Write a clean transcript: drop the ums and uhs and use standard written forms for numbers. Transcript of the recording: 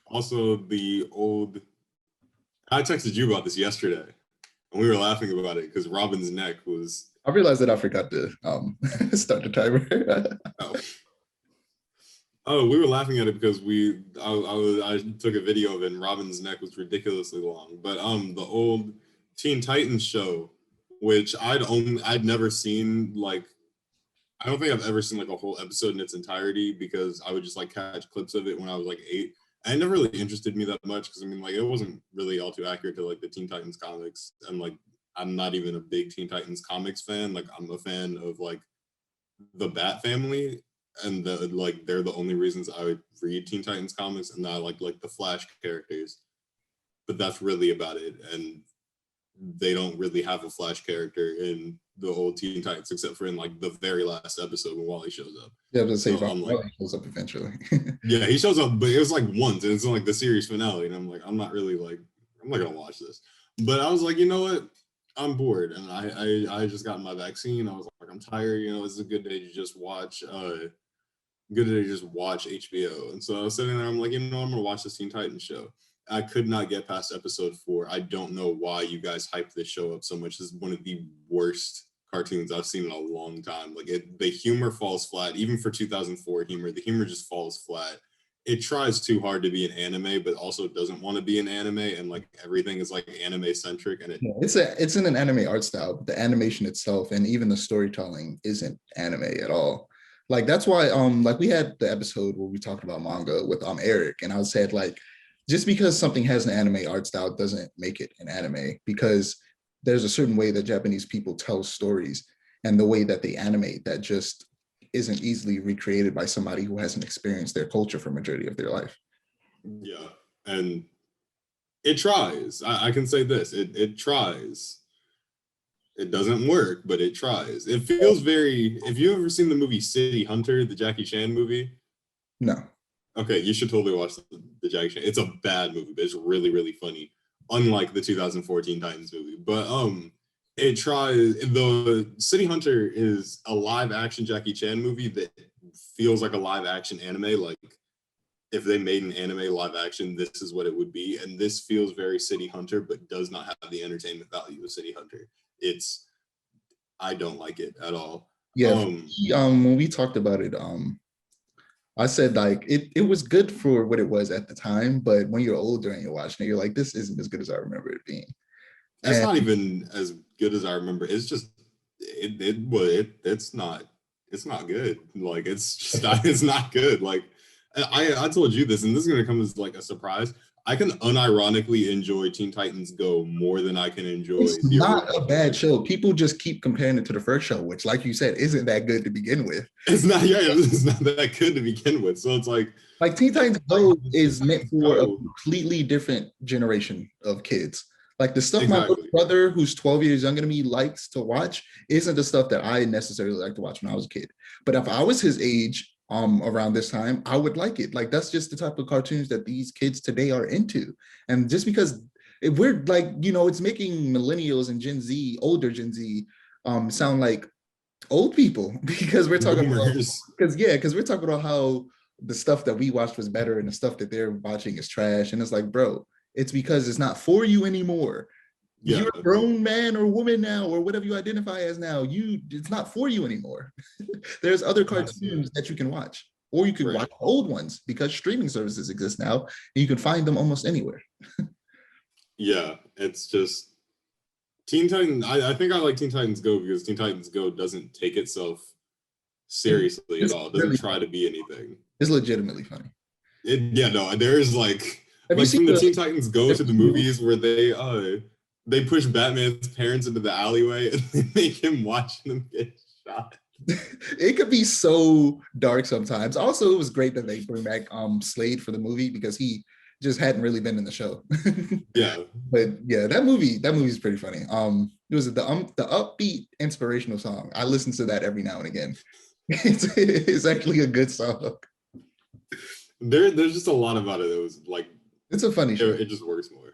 Also, the old. I texted you about this yesterday, and we were laughing about it because Robin's neck was. I realized that I forgot to start the timer. Oh. Oh, we were laughing at it because I took a video of it, and Robin's neck was ridiculously long. But the old Teen Titans show, which I'd never seen, like, I don't think I've ever seen like a whole episode in its entirety because I would just like catch clips of it when I was like 8. And it never really interested me that much because I mean, like, it wasn't really all too accurate to like the Teen Titans comics, and like I'm not even a big Teen Titans comics fan. Like, I'm a fan of like the Bat Family, and they're the only reasons I would read Teen Titans comics, and I like the Flash characters, but that's really about it. And they don't really have a Flash character in the old Teen Titans except for in like the very last episode when Wally shows up. Yeah, I was gonna say, So I'm like, Wally shows up eventually. yeah, he shows up, but it was like once, and it's in like the series finale, and I'm like, I'm not gonna watch this. But I was like, you know what? I'm bored, and I just got my vaccine. I was like, I'm tired. You know, it's a good day to just watch. HBO. And so I was sitting there. I'm like, you know, I'm gonna watch the Teen Titans show. I could not get past episode 4. I don't know why you guys hyped this show up so much. This is one of the worst cartoons I've seen in a long time. Like, the humor falls flat, even for 2004 humor. The humor just falls flat. It tries too hard to be an anime, but also doesn't want to be an anime, and like everything is like anime centric. And it's in an anime art style, but the animation itself and even the storytelling isn't anime at all. Like, that's why like we had the episode where we talked about manga with Eric, and I said, like, just because something has an anime art style doesn't make it an anime, because there's a certain way that Japanese people tell stories, and the way that they animate that just isn't easily recreated by somebody who hasn't experienced their culture for majority of their life. Yeah, and it tries. I can say this: it tries. It doesn't work, but it tries. It feels very. If you ever seen the movie City Hunter, the Jackie Chan movie? No. Okay, you should totally watch the Jackie Chan. It's a bad movie, but it's really, really funny. Unlike the 2014 Titans movie. But it tries. The City Hunter is a live action Jackie Chan movie that feels like a live action anime. Like, if they made an anime live action, this is what it would be. And this feels very City Hunter, but does not have the entertainment value of City Hunter. I don't like it at all. Yeah, when we talked about it, I said, like, it was good for what it was at the time, but when you're older and you're watching it, you're like, this isn't as good as I remember it being. It's not even as good as I remember. It's just it's not good. Like, it's just not, it's not good. Like, I told you this, and this is gonna come as like a surprise. I can unironically enjoy Teen Titans Go more than I can enjoy. It's not a bad show. People just keep comparing it to the first show, which, like you said, isn't that good to begin with. It's not. Yeah, it's not that good to begin with. So it's like Teen Titans Go is meant for a completely different generation of kids. Like, the stuff my little brother, who's 12 years younger than me, likes to watch isn't the stuff that I necessarily like to watch when I was a kid. But if I was his age, around this time, I would like it. Like, that's just the type of cartoons that these kids today are into. And just because we're like, you know, it's making millennials and Gen Z, older Gen Z, sound like old people because we're talking about, because we're talking about how the stuff that we watched was better and the stuff that they're watching is trash. And it's like, bro, it's because it's not for you anymore. Yeah. You're a grown man or woman now, or whatever you identify as now. It's not for you anymore. There's other cartoons that you can watch, or you can watch old ones, because streaming services exist now and you can find them almost anywhere. Yeah, it's just Teen Titans. I think I like Teen Titans Go because Teen Titans Go doesn't take itself seriously at all. It doesn't try to be anything. It's legitimately funny. There's like from the Teen Titans Go to the movies where they push Batman's parents into the alleyway and they make him watch them get shot. It could be so dark sometimes. Also, it was great that they bring back Slade for the movie, because he just hadn't really been in the show. Yeah. But yeah, that movie's pretty funny. It was the upbeat inspirational song. I listen to that every now and again. It's actually a good song. There's just a lot about it that was like, it's a funny show. It just works more.